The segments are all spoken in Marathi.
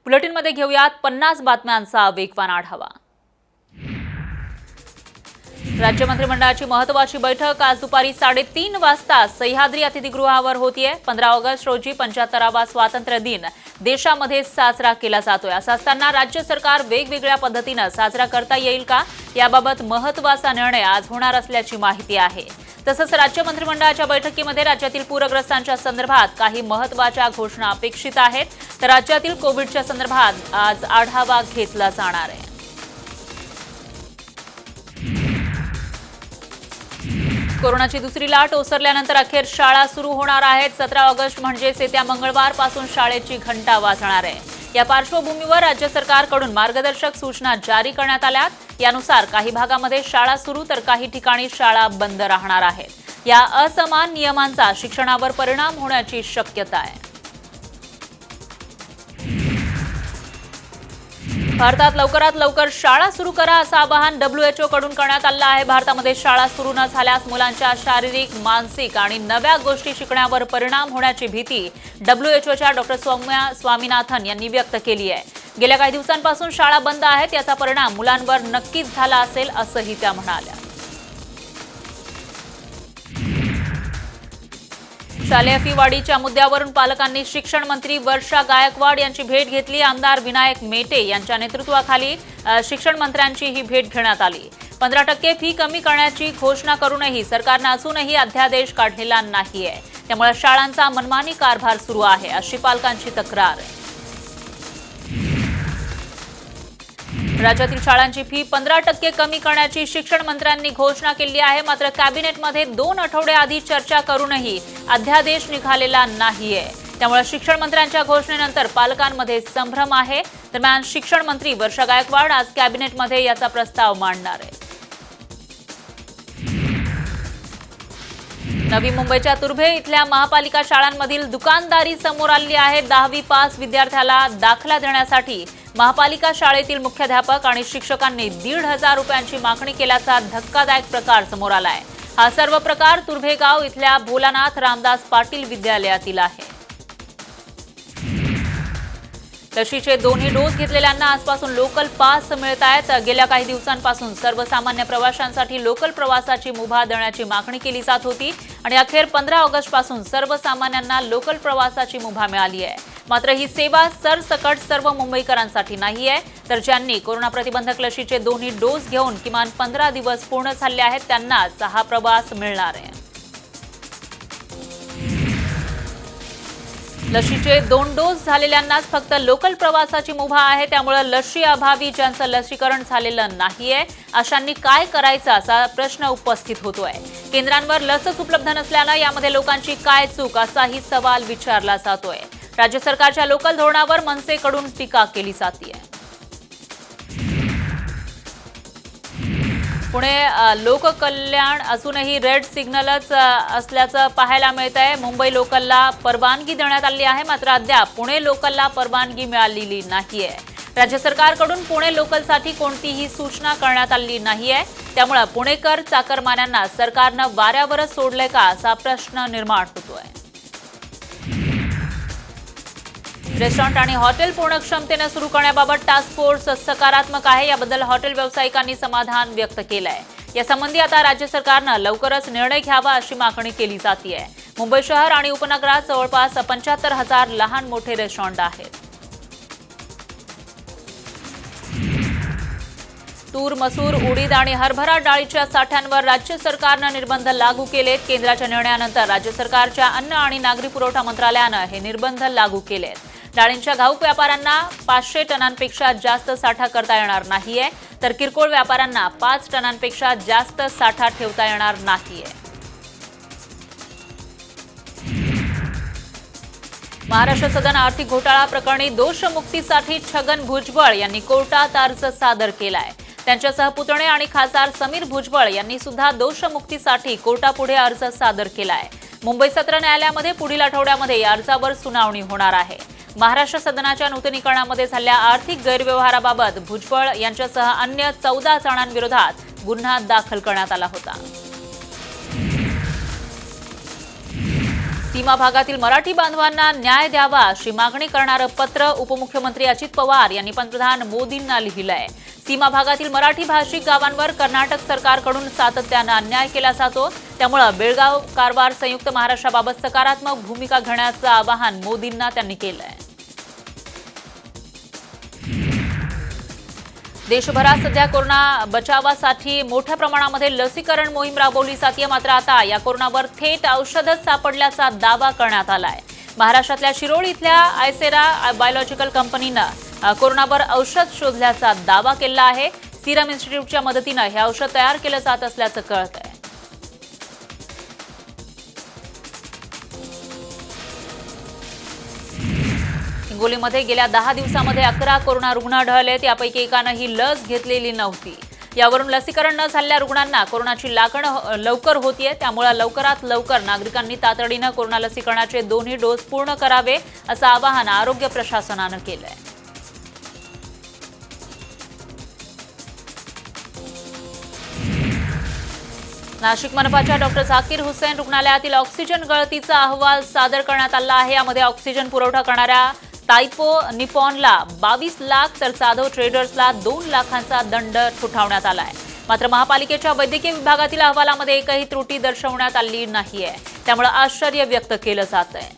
बुलेटिनमध्ये घेऊयात 50 बातम्यांचा वेगवान आढावा। राज्य मंत्रिमंडळाची महत्त्वाची बैठक आज दुपारी 3:30 वाजता सह्याद्री अतिथीगृहावर होतीये। 15 ऑगस्ट रोजी 75वा स्वातंत्र्य दिन देशामध्ये साजरा केला जातोय। असं असताना राज्य सरकार वेगवेगळ्या पद्धतीने साजरा करता येईल का याबाबत महत्त्वाचा निर्णय आज होणार असल्याची माहिती आहे। तसंच राज्य मंत्रिमंडळाच्या बैठकीमध्ये राज्यातील पूरग्रस्तांच्या संदर्भात काही महत्त्वाच्या घोषणा अपेक्षित आहेत, तर राज्यातील कोविडच्या संदर्भात आज आढावा घेतला जाणार आहे। कोरोनाची दुसरी लाट ओसरल्यानंतर अखेर शाळा सुरू होणार आहेत। 17 ऑगस्ट म्हणजेच येत्या मंगळवारपासून शाळेची घंटा वाजणार आहे। या पार्श्वभूमीवर राज्य सरकारकडून मार्गदर्शक सूचना जारी करण्यात आल्यात। यानुसार काही भागामध्ये शाळा सुरू तर काही ठिकाणी शाळा बंद राहणार आहेत। या असमान नियमांचा शिक्षणावर परिणाम होण्याची शक्यता आहे। भारतात लवकरात लवकर शाळा सुरू करा असं आवाहन WHO कडून करण्यात आलं आहे। भारतामध्ये शाळा सुरू न झाल्यास मुलांच्या शारीरिक, मानसिक आणि नव्या गोष्टी शिकण्यावर परिणाम होण्याची भीती WHOच्या डॉ. सौम्या स्वामीनाथन यांनी व्यक्त केली आहे। गेल्या काही दिवसांपासून शाळा बंद आहेत, याचा परिणाम मुलांवर नक्कीच झाला असेल असंही त्या म्हणाल्या। शालेय फी वाढीच्या मुद्द्यावरून पालकांनी शिक्षण मंत्री वर्षा गायकवाड यांची भेट घेतली। आमदार विनायक मेटे यांच्या नेतृत्वाखाली शिक्षण मंत्र्यांची ही भेट घेण्यात आली। 15% फी कमी करण्याची घोषणा करूनही सरकारने अजूनही अध्यादेश काढलेला नाहीये, त्यामुळे शाळांचा मनमानी कारभार सुरू आहे अशी पालकांची तक्रार आहे। राज्यातील शाळांची फी 15% कमी करण्याची शिक्षण मंत्र्यांनी घोषणा केली आहे। मात्र कॅबिनेटमध्ये 2 आठवडे आधी चर्चा करूनही अध्यादेश निघालेला नाहीये, त्यामुळे शिक्षण मंत्र्यांच्या घोषणेनंतर पालकांमध्ये संभ्रम आहे। दरम्यान शिक्षण मंत्री वर्षा गायकवाड आज कॅबिनेटमध्ये याचा प्रस्ताव मांडणार आहे। नवी मुंबईच्या तुर्भे इथल्या महापालिका शाळांमधील दुकानदारी समोर आली आहे। 10वी पास विद्यार्थ्याला दाखला देण्यासाठी महापालिका शाळेतील मुख्याध्यापक आणि शिक्षकांनी 1,500 रुपयांची मागणी केल्याचा धक्कादायक प्रकार समोर आलाय। हा सर्व प्रकार तुर्भेगाव इथल्या भोलानाथ रामदास पाटील विद्यालयातील आहे। लशीचे दोन्ही डोस घेतलेल्यांना आजपासून लोकल पास मिळत आहेत। गेल्या काही दिवसांपासून सर्वसामान्य प्रवाशांसाठी लोकल प्रवासाची मुभा देण्याची मागणी केली जात होती आणि अखेर 15 ऑगस्ट पासून सर्वसामान्यांना लोकल प्रवासाची मुभा मिळाली आहे। मात्र ही सेवा सरसकट सर्व मुंबईकरांसाठी नाही आहे, तर ज्यांनी कोरोना प्रतिबंधक लशीचे दोन्ही डोस घेऊन किमान 15 दिवस पूर्ण झाले आहेत त्यांनाच हा प्रवास मिळणार आहे। लशीचे 2 डोस झालेल्यांनाच फक्त लोकल प्रवासाची मुभा आहे, त्यामुळे लशी अभावी ज्यांचं लसीकरण झालेलं नाहीये अशांनी काय करायचं असा प्रश्न उपस्थित होतोय। केंद्रांवर लसच उपलब्ध नसल्यानं यामध्ये लोकांची काय चूक असाही सवाल विचारला जातोय। राज्य सरकारच्या लोकल धोरणावर मनसेकडून टीका केली जाते। पुणे लोककल्याण अजूनही रेड सिग्नलच असल्याचं पाहायला मिळत आहे। मुंबई लोकलला परवानगी देण्यात आली आहे, मात्र अद्याप पुणे लोकलला परवानगी मिळालेली नाहीये। राज्य सरकारकडून पुणे लोकलसाठी कोणतीही सूचना करण्यात आलेली नाहीये, त्यामुळे पुणेकर चाकरमान्यांना सरकारनं वाऱ्यावरच सोडलंय का असा प्रश्न निर्माण होतोय। रेस्टॉरंट आणि हॉटेल पूर्ण क्षमतेने सुरू करण्याबाबत टास्क फोर्स सकारात्मक आहे, याबद्दल हॉटेल व्यावसायिकांनी समाधान व्यक्त केलंय। यासंबंधी आता राज्य सरकारनं लवकरच निर्णय घ्यावा अशी मागणी केली जाते। मुंबई शहर आणि उपनगरात जवळपास 75,000 लहान मोठे रेस्टॉरंट आहेत। तूर, मसूर, उडीद आणि हरभरा डाळीच्या साठ्यांवर राज्य सरकारनं निर्बंध लागू केलेत। केंद्राच्या निर्णयानंतर राज्य सरकारच्या अन्न आणि नागरी पुरवठा मंत्रालयानं हे निर्बंध लागू केलेत। डाळींच्या घाऊक व्यापाऱ्यांना 500 टनांपेक्षा जास्त साठा करता येणार नाहीये, तर किरकोळ व्यापाऱ्यांना 5 टनांपेक्षा जास्त साठा ठेवता येणार नाहीये। महाराष्ट्र सदन आर्थिक घोटाळा प्रकरणी दोषमुक्तीसाठी छगन भुजबळ यांनी कोर्टात अर्ज सादर केलाय। त्यांच्या सहपुतणे आणि खासदार समीर भुजबळ यांनी सुद्धा दोषमुक्तीसाठी कोर्टापुढे अर्ज सादर केलाय। मुंबई सत्र न्यायालयामध्ये पुढील आठवड्यामध्ये या अर्जावर सुनावणी होणार आहे। महाराष्ट्र सदनाच्या नूतनीकरणामध्ये झालेल्या आर्थिक गैरव्यवहाराबाबत भुजबळ यांच्यासह अन्य 14 जणांविरोधात गुन्हा दाखल करण्यात आला होता। सीमा भागातील मराठी बांधवांना न्याय द्यावा अशी मागणी करणारं पत्र उपमुख्यमंत्री अजित पवार यांनी पंतप्रधान मोदींना लिहिलंय। सीमा भागातील मराठी भाषिक गावांवर कर्नाटक सरकारकडून सातत्यानं अन्याय केला जातो, त्यामुळे बेळगाव कारवार संयुक्त महाराष्ट्राबाबत सकारात्मक भूमिका घेण्याचं आवाहन मोदींना त्यांनी केलंय। देशभरात सध्या कोरोना बचावासाठी मोठ्या प्रमाणामध्ये लसीकरण मोहीम राबवली जाते, मात्र आता या कोरोनावर थेट औषधच सापडल्याचा दावा करण्यात आलाय। महाराष्ट्रातल्या शिरोळ इथल्या आयसेरा बायोलॉजिकल कंपनीनं कोरोनावर औषध शोधल्याचा दावा केला आहे। सिरम इन्स्टिट्यूटच्या मदतीनं हे औषध तयार केलं जात असल्याचं कळतंय। हिंगोलीमध्ये गेल्या 10 दिवसांमध्ये 11 कोरोना रुग्ण आढळलेत, यापैकी एकानं ही लस घेतलेली नव्हती। यावरून लसीकरण न झालेल्या रुग्णांना कोरोनाची लागण लवकर होतीये, त्यामुळे लवकरात लवकर नागरिकांनी तातडीनं कोरोना लसीकरणाचे 2ही डोस पूर्ण करावे असं आवाहन आरोग्य प्रशासनानं केलंय। नाशिक मनपाच्या डॉक्टर झाकीर हुसेन रुग्णालयातील ऑक्सिजन गळतीचा अहवाल सादर करण्यात आला आहे। यामध्ये ऑक्सिजन पुरवठा करणाऱ्या तायपो निपॉनला 22 लाख तर जाधव ट्रेडर्सला 2 लाखांचा दंड ठोठावण्यात आलाय। मात्र महापालिकेच्या वैद्यकीय विभागातील अहवालामध्ये एकही त्रुटी दर्शवण्यात आली नाहीये, त्यामुळे आश्चर्य व्यक्त केलं जात आहे।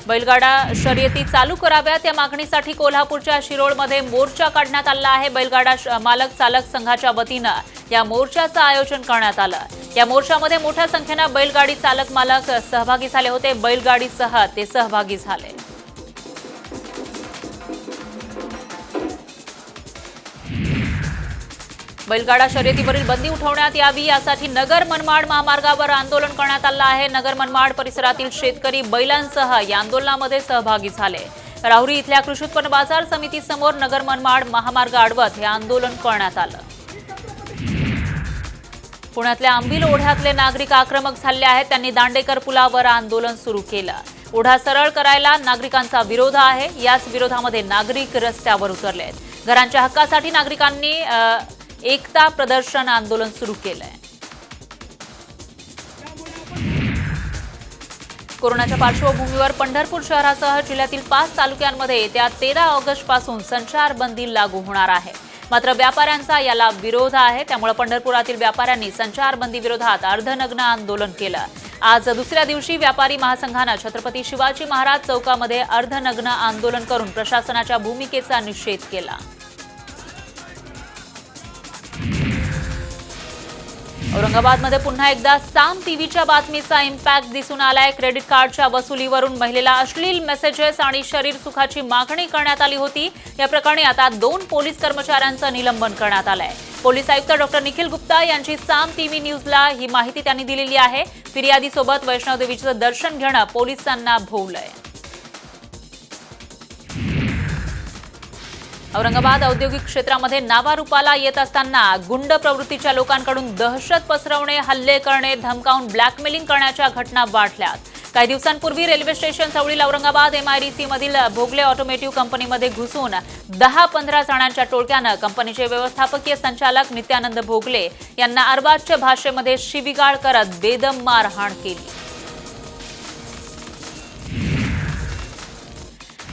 बैलगाडा शर्यती चालू कराव्यात या मागणीसाठी कोल्हापूरच्या शिरोळमध्ये मोर्चा काढण्यात आला आहे। बैलगाडा मालक चालक संघाच्या वतीनं या मोर्चाचं आयोजन करण्यात आलं। या मोर्चामध्ये मोठ्या संख्येनं बैलगाडी चालक मालक सहभागी झाले होते। बैलगाडीसह ते सहभागी झाले। बैलगाडा शर्यतीवरील बंदी उठवण्यात यावी यासाठी नगर मनमाड महामार्गावर आंदोलन करण्यात आलं आहे। नगर मनमाड परिसरातील शेतकरी बैलांसह या आंदोलनामध्ये सहभागी झाले। राहुरी इथल्या कृषी उत्पन्न बाजार समितीसमोर नगर मनमाड महामार्ग अडवत हे आंदोलन करण्यात आलं। पुण्यातल्या आंबील ओढ्यातले नागरिक आक्रमक झाले आहेत। त्यांनी दांडेकर पुलावर आंदोलन सुरू केलं। ओढा सरळ करायला नागरिकांचा विरोध आहे। याच विरोधामध्ये नागरिक रस्त्यावर उतरलेत। घरांच्या हक्कासाठी नागरिकांनी एकता प्रदर्शन आंदोलन सुरू केलंय। कोरोनाच्या पार्श्वभूमीवर पंढरपूर शहरासह जिल्ह्यातील 5 तालुक्यांमध्ये येत्या 13 ऑगस्ट पासून संचारबंदी लागू होणार आहे। मात्र व्यापाऱ्यांचा याला विरोध आहे, त्यामुळे पंढरपुरातील व्यापाऱ्यांनी संचारबंदी विरोधात अर्धनग्न आंदोलन केलं। आज दुसऱ्या दिवशी व्यापारी महासंघानं छत्रपती शिवाजी महाराज चौकामध्ये अर्धनग्न आंदोलन करून प्रशासनाच्या भूमिकेचा निषेध केला। औरंगाबादमध्ये पुन्हा एकदा साम टीव्हीच्या बातमीचा इम्पॅक्ट दिसून आलाय। क्रेडिट कार्डच्या वसुलीवरून महिलेला अश्लील मेसेजेस आणि शरीर सुखाची मागणी करण्यात आली होती। या प्रकरणी आता 2 पोलीस कर्मचाऱ्यांचं निलंबन करण्यात आलंय। पोलीस आयुक्त डॉक्टर निखिल गुप्ता यांची साम टीव्ही न्यूजला ही माहिती त्यांनी दिलेली आहे। फिर्यादीसोबत वैष्णवदेवीचं दर्शन घेणं पोलिसांना भोवलंय। औरंगाबाद औद्योगिक क्षेत्रामध्ये नावारूपाला येत असताना गुंड प्रवृत्तीच्या लोकांकडून दहशत पसरवणे, हल्ले करणे, धमकावून ब्लॅकमेलिंग करण्याच्या घटना वाढल्यात। काही दिवसांपूर्वी रेल्वे स्टेशन जवळील औरंगाबाद MIDC मधील भोगले ऑटोमेटिव्ह कंपनीमध्ये घुसून 10-15 जणांच्या टोळक्यानं कंपनीचे व्यवस्थापकीय संचालक नित्यानंद भोगले यांना अर्वाच्य भाषेमध्ये शिवीगाळ करत बेदम मारहाण केली।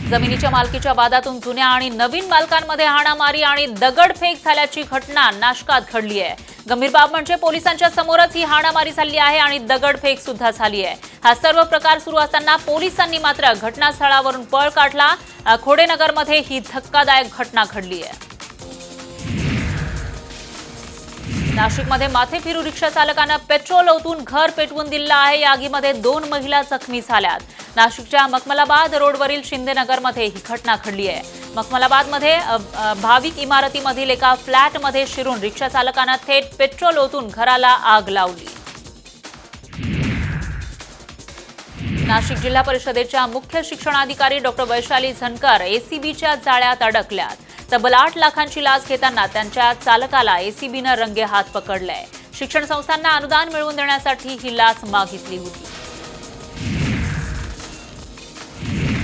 जमिनीच्या मालकीच्या वादातून जुन्या आणि नवीन मालकांमध्ये हाणामारी आणि दगडफेक झाल्याची घटना नाशकात घडली आहे। गंभीर बाब म्हणजे पोलिसांच्या समोरच ही हाणामारी झाली आहे आणि दगडफेक सुद्धा झाली आहे। हा सर्व प्रकार सुरू असताना पोलिसांनी मात्र घटनास्थळावरून पळ काढला। खोडेनगरमध्ये ही धक्कादायक घटना घडली आहे। नाशिकमध्ये माथे फिरू रिक्षा चालकानं पेट्रोल ओतून घर पेटवून दिलं आहे। या आगीमध्ये 2 महिला जखमी झाल्यात। नाशिकच्या मखमलाबाद रोडवरील शिंदेनगरमध्ये ही घटना घडली आहे। मखमलाबादमध्ये भाविक इमारतीमधील एका फ्लॅटमध्ये शिरून रिक्षा चालकानं थेट पेट्रोल ओतून घराला आग लावली। नाशिक जिल्हा परिषदेच्या मुख्य शिक्षणाधिकारी डॉक्टर वैशाली झनकर ACBच्या जाळ्यात अडकल्यात। तब्बल 8 लाखांची लाच घेताना त्यांच्या चालकाला ACBनं रंगेहात पकडलंय। शिक्षण संस्थांना अनुदान मिळवून देण्यासाठी ही लाच मागितली होती।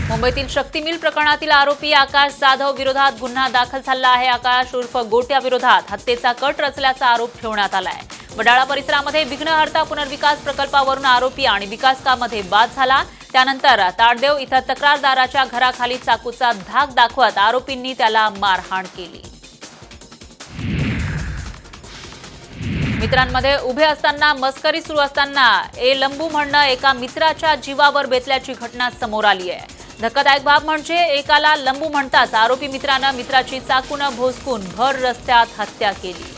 मुंबईतील शक्ती मिल प्रकरणातील आरोपी आकाश जाधव विरोधात गुन्हा दाखल झाला आहे। आकाश उर्फ गोट्या विरोधात हत्येचा कट रचल्याचा आरोप ठेवण्यात आलाय। वडाळा परिसरामध्ये विघ्नहर्ता पुनर्विकास प्रकल्पावरून आरोपी आणि विकासकामध्ये वाद झाला। त्यानंतर ताडदेव इथं तक्रारदाराच्या घराखाली चाकूचा धाक दाखवत आरोपींनी त्याला मारहाण केली। मित्रांमध्ये उभे असताना मस्करी सुरू असताना लंबू म्हणणं एका मित्राच्या जीवावर बेतल्याची घटना समोर आली आहे। धक्कादायक बाब म्हणजे एकाला लंबू म्हणताच आरोपी मित्रानं मित्राची चाकूनं भोसकून भर रस्त्यात हत्या केली।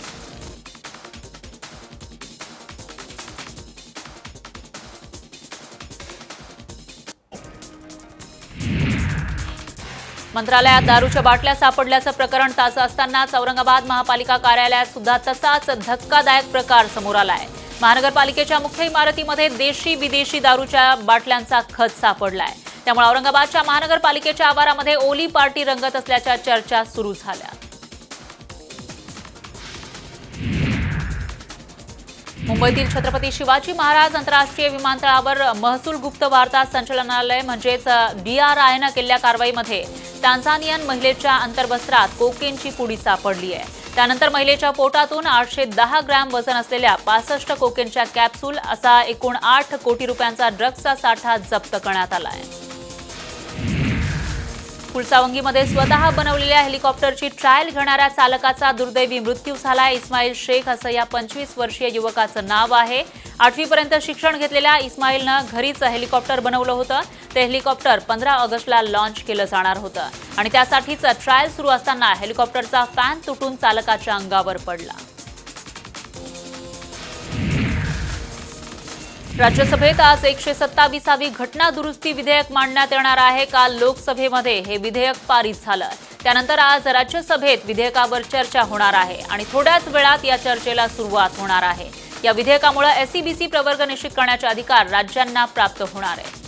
मंत्रालयात दारूच्या बाटल्या सापडल्याचं प्रकरण ताजं असतानाच औरंगाबाद महापालिका कार्यालयात सुद्धा तसाच धक्कादायक प्रकार समोर आलाय। महानगरपालिकेच्या मुख्य इमारतीमध्ये देशी विदेशी दारूच्या बाटल्यांचा खच सापडलाय। त्यामुळे औरंगाबादच्या महानगरपालिकेच्या आवारामध्ये ओली पार्टी रंगत असल्याच्या चर्चा सुरू झाल्या। मुंबईतील छत्रपती शिवाजी महाराज आंतरराष्ट्रीय विमानतळावर महसूल गुप्त वार्ता संचालनालय म्हणजेच DRIनं केलेल्या कारवाईमध्ये टांझानियन महिलेच्या अंतर्वस्त्रात कोकेनची पुडी सापडली आहे। त्यानंतर महिलेच्या पोटातून 810 ग्रॅम वजन असलेल्या 65 कोकेनच्या कॅप्सूल असा एकूण 8 कोटी रुपयांचा ड्रग्जचा साठा जप्त करण्यात आला आहे। फुलसावंगीमध्ये स्वतः बनवलेल्या हेलिकॉप्टरची ट्रायल घेणाऱ्या चालकाचा दुर्दैवी मृत्यू झाला। इस्माईल शेख असं या 25 वर्षीय युवकाचं नाव आहे। 8वी पर्यंत शिक्षण घेतलेल्या इस्माईलनं घरीच हेलिकॉप्टर बनवलं होतं। ते हेलिकॉप्टर 15 ऑगस्टला लॉन्च केलं जाणार होतं आणि त्यासाठीच ट्रायल सुरू असताना हेलिकॉप्टरचा फॅन तुटून चालकाच्या अंगावर पडला। राज्यसभेत आज 127वी घटना दुरुस्ती विधेयक मांडण्यात येणार आहे। काल लोकसभेमध्ये हे विधेयक पारित झालं। त्यानंतर आज राज्यसभेत विधेयकावर चर्चा होणार आहे आणि थोड्याच वेळात या चर्चेला सुरुवात होणार आहे। या विधेयकामुळे SEBC प्रवर्ग निश्चित करण्याचे अधिकार राज्यांना प्राप्त होणार आहे।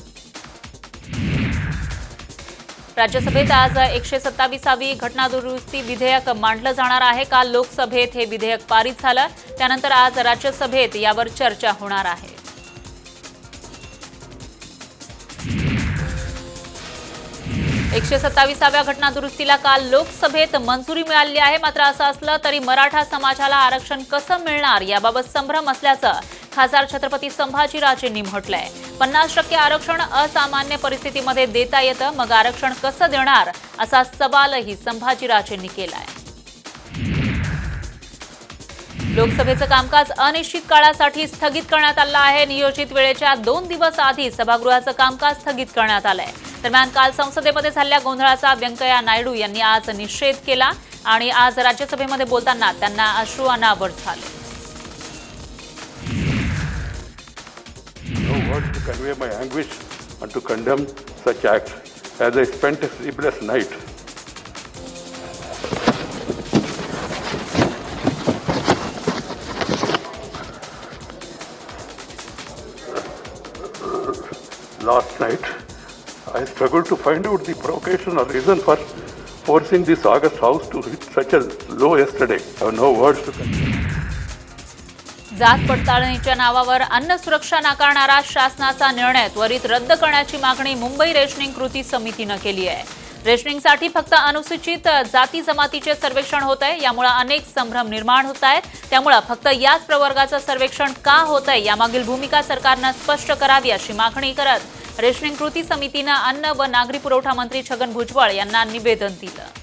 राज्यसभेत आज 127वी घटना दुरुस्ती विधेयक मांडलं जाणार आहे। काल लोकसभेत हे विधेयक पारित झालं। त्यानंतर आज राज्यसभेत यावर चर्चा होणार आहे। एकशे 27व्या घटना दुरुस्तीला काल लोकसभेत मंजुरी मिळाली आहे। मात्र असं असलं तरी मराठा समाजाला आरक्षण कसं मिळणार याबाबत संभ्रम असल्याचं खासदार छत्रपती संभाजीराजेंनी म्हटलंय। 50% आरक्षण असामान्य परिस्थितीमध्ये देता येतं, मग आरक्षण कसं देणार असा सवालही संभाजीराजेंनी केलाय। लोकसभेचं कामकाज अनिश्चित काळासाठी स्थगित करण्यात आलं आहे। नियोजित वेळेच्या 2 दिवस आधी सभागृहाचं कामकाज स्थगित करण्यात आलंय। दरम्यान काल संसदेमध्ये झालेल्या गोंधळाचा व्यंकय्या नायडू यांनी आज निषेध केला आणि आज राज्यसभेमध्ये बोलताना त्यांना अश्रू अनावर झाले। No words to convey my anguish and to condemn such acts as I spent a sleepless night. Last night, I struggled to find out the provocation or reason for forcing this August House to hit such a low yesterday. I have no words to convey. जात पडताळणीच्या नावावर अन्न सुरक्षा नाकारणारा शासनाचा निर्णय त्वरित रद्द करण्याची मागणी मुंबई रेशनिंग कृती समितीनं केली आहे। रेशनिंगसाठी फक्त अनुसूचित जाती जमातीचे सर्वेक्षण होत आहे, यामुळे अनेक संभ्रम निर्माण होत आहेत। त्यामुळे फक्त याच प्रवर्गाचं सर्वेक्षण का होत आहे यामागील भूमिका सरकारनं स्पष्ट करावी अशी मागणी करत रेशनिंग कृती समितीनं अन्न व नागरी पुरवठा मंत्री छगन भुजबळ यांना निवेदन दिलं।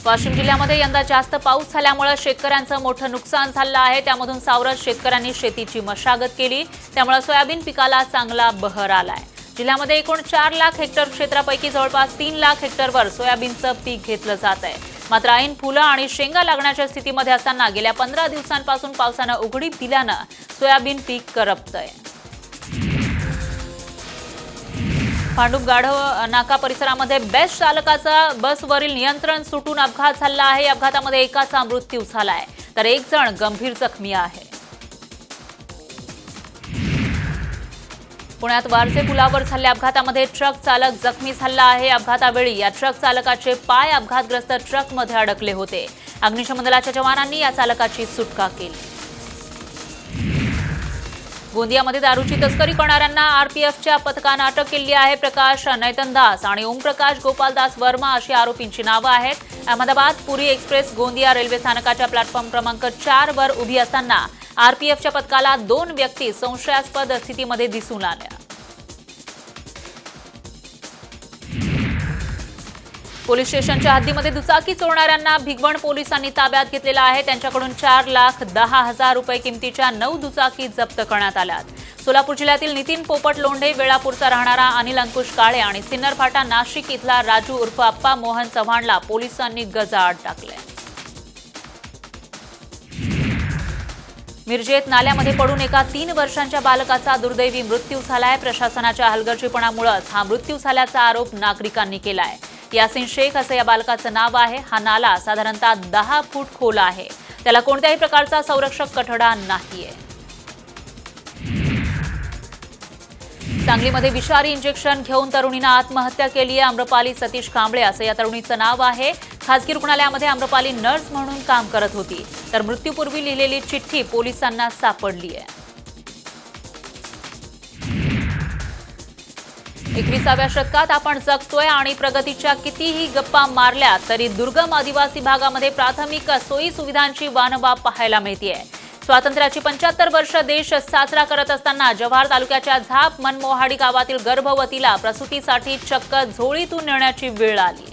वाशिम जिल्ह्यामध्ये यंदा जास्त पाऊस झाल्यामुळे शेतकऱ्यांचं मोठं नुकसान झालं आहे। त्यामधून सावरत शेतकऱ्यांनी शेतीची मशागत केली, त्यामुळे सोयाबीन पिकाला चांगला बहर आलाय। जिल्ह्यामध्ये एकूण 4 लाख हेक्टर क्षेत्रापैकी जवळपास 3 लाख हेक्टरवर सोयाबीनचं पीक घेतलं जात आहे। मात्र ऐन फुलं आणि शेंगा लागण्याच्या स्थितीमध्ये असताना गेल्या 15 दिवसांपासून पावसानं उघडीप दिल्यानं सोयाबीन पीक करपतंय। भांडूप गाढव नाका परिसरामध्ये बेस्ट चालकाचा बसवरील नियंत्रण सुटून अपघात झाला आहे। अपघातामध्ये एकाचा मृत्यू झालाय तर एक जण गंभीर जखमी आहे। पुण्यात वारजे पुलावर झालेल्या अपघातामध्ये ट्रक चालक जखमी झाला आहे। अपघातावेळी या ट्रक चालकाचे पाय अपघातग्रस्त ट्रकमध्ये अडकले होते। अग्निशमन दलाच्या जवानांनी या चालकाची सुटका केली। गोंदियामध्ये दारूची तस्करी करणाऱ्यांना आरपीएफच्या पथकानं अटक केली आहे. प्रकाश नैतनदास आणि ओमप्रकाश गोपालदास वर्मा अशी आरोपींची नावं आहेत. अहमदाबाद पुरी एक्सप्रेस गोंदिया रेल्वे स्थानकाच्या प्लॅटफॉर्म क्रमांक 4 वर उभी असताना आरपीएफच्या पथकाला 2 व्यक्ती संशयास्पद स्थितीमध्ये दिसून आल्या. पोलीस स्टेशनच्या हद्दीमध्ये दुचाकी चोरणाऱ्यांना भिगवण पोलिसांनी ताब्यात घेतलेलं आहे. त्यांच्याकडून 4,10,000 रुपये किमतीच्या 9 दुचाकी जप्त करण्यात आल्यात. सोलापूर जिल्ह्यातील नितीन पोपट लोंढे, वेळापूरचा राहणारा अनिल अंकुश काळे आणि सिन्नर फाटा नाशिक इथला राजू उर्फ अप्पा मोहन चव्हाणला पोलिसांनी गजाआड टाकले. मिरजेत नाल्यामध्ये पडून एका 3 वर्षांच्या बालकाचा दुर्दैवी मृत्यू झालाय. प्रशासनाच्या हलगर्जीपणामुळेच हा मृत्यू झाल्याचा आरोप नागरिकांनी केलाय. यासिन शेख असं या बालकाचं नाव आहे. हा नाला साधारणतः 10 फूट खोल आहे. त्याला कोणत्याही प्रकारचा संरक्षक कठडा नाहीये. सांगलीमध्ये विषारी इंजेक्शन घेऊन तरुणीनं आत्महत्या केली आहे. आम्रपाली सतीश कांबळे असं या तरुणीचं नाव आहे. खासगी रुग्णालयामध्ये आम्रपाली नर्स म्हणून काम करत होती. तर मृत्यूपूर्वी लिहिलेली चिठ्ठी पोलिसांना सापडली आहे. 21व्या शतकात आपण जगतोय आणि प्रगतीच्या कितीही गप्पा मारल्या तरी दुर्गम आदिवासी भागामध्ये प्राथमिक सोयी सुविधांची वानवा पाहायला मिळतेय. स्वातंत्र्याची 75 वर्ष देश साजरा करत असताना जव्हार तालुक्याच्या झाप मनमोहाडी गावातील गर्भवतीला प्रसूतीसाठी चक्क झोळीतून नेण्याची वेळ आली.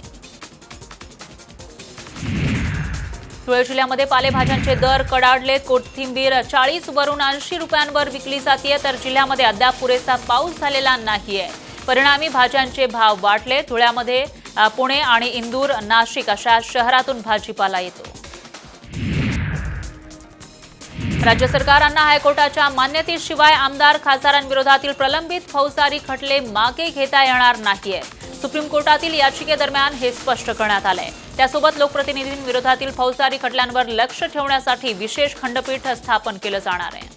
धुळे जिल्ह्यामध्ये पालेभाज्यांचे दर कडाडलेत. कोथिंबीर 40 वरून 80 रुपयांवर विकली जाते, तर जिल्ह्यामध्ये अद्याप पुरेसा पाऊस झालेला नाहीये. परिणामी भाज्यांचे भाव वाढले. धुळ्यामध्ये पुणे आणि इंदूर, नाशिक अशा शहरातून भाजीपाला येतो. राज्य सरकारांना हायकोर्टाच्या मान्यतेशिवाय आमदार खासदारांविरोधातील प्रलंबित फौजदारी खटले मागे घेता येणार नाहीये. सुप्रीम कोर्टातील याचिकेदरम्यान हे स्पष्ट करण्यात आलंय. त्यासोबत लोकप्रतिनिधींविरोधातील फौजदारी खटल्यांवर लक्ष ठेवण्यासाठी विशेष खंडपीठ स्थापन केलं जाणार आहे.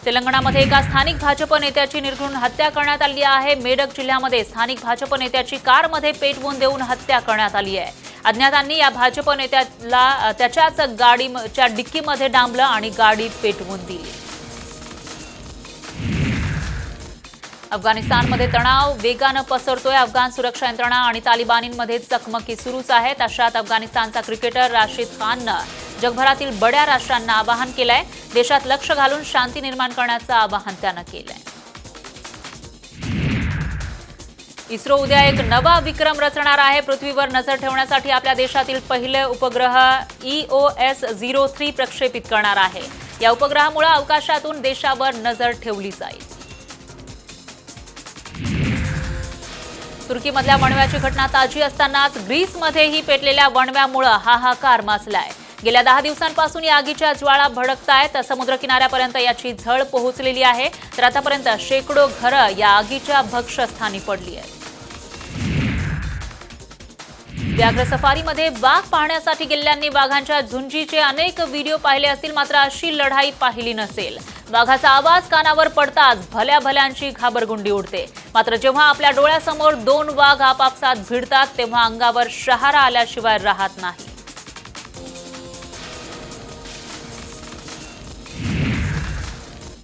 तेलंगणामध्ये एका स्थानिक भाजप नेत्याची निर्घृण हत्या करण्यात आली आहे. मेडक जिल्ह्यामध्ये स्थानिक भाजप नेत्याची कारमध्ये पेटवून देऊन हत्या करण्यात आली आहे. अज्ञातांनी या भाजप नेत्याला त्याच्याच गाडीच्या डिक्कीमध्ये डांबलं आणि गाडी पेटवून दिली. अफगाणिस्तानमध्ये तणाव वेगानं पसरतोय. अफगाण सुरक्षा यंत्रणा आणि तालिबानींमध्ये चकमकी सुरूच आहेत. अशात अफगाणिस्तानचा क्रिकेटर राशिद खाननं जगभरातील बड्या राष्ट्रांना आवाहन केलंय. देशात लक्ष घालून शांती निर्माण करण्याचं आवाहन त्यानं केलंय. इस्रो उद्या एक नवा विक्रम रचणार आहे. पृथ्वीवर नजर ठेवण्यासाठी आपल्या देशातील पहिले उपग्रह EOS-03 प्रक्षेपित करणार आहे. या उपग्रहामुळे अवकाशातून देशावर नजर ठेवली जाईल. तुर्कीमधल्या वणव्याची घटना ताजी असतानाच ग्रीसमध्येही पेटलेल्या वणव्यामुळे हाहाकार माजलाय. गेल्या 10 दिवसांपासून या आगीच्या ज्वाळा भडकतायत. समुद्र किनाऱ्यापर्यंत याची झळ पोहोचलेली आहे. तर आतापर्यंत शेकडो घरं या आगीच्या भक्ष्यस्थानी पडली आहेत. व्याघ्र सफारीमध्ये वाघ पाहण्यासाठी गेलेल्यांनी वाघांच्या झुंजीचे अनेक व्हिडिओ पाहिले असतील, मात्र अशी लढाई पाहिली नसेल. वाघाचा आवाज कानावर पडताच भल्या भल्यांची घाबरगुंडी उडते. मात्र जेव्हा आपल्या डोळ्यासमोर 2 वाघ आपापसात भिडतात तेव्हा अंगावर शहारा आल्याशिवाय राहत नाही.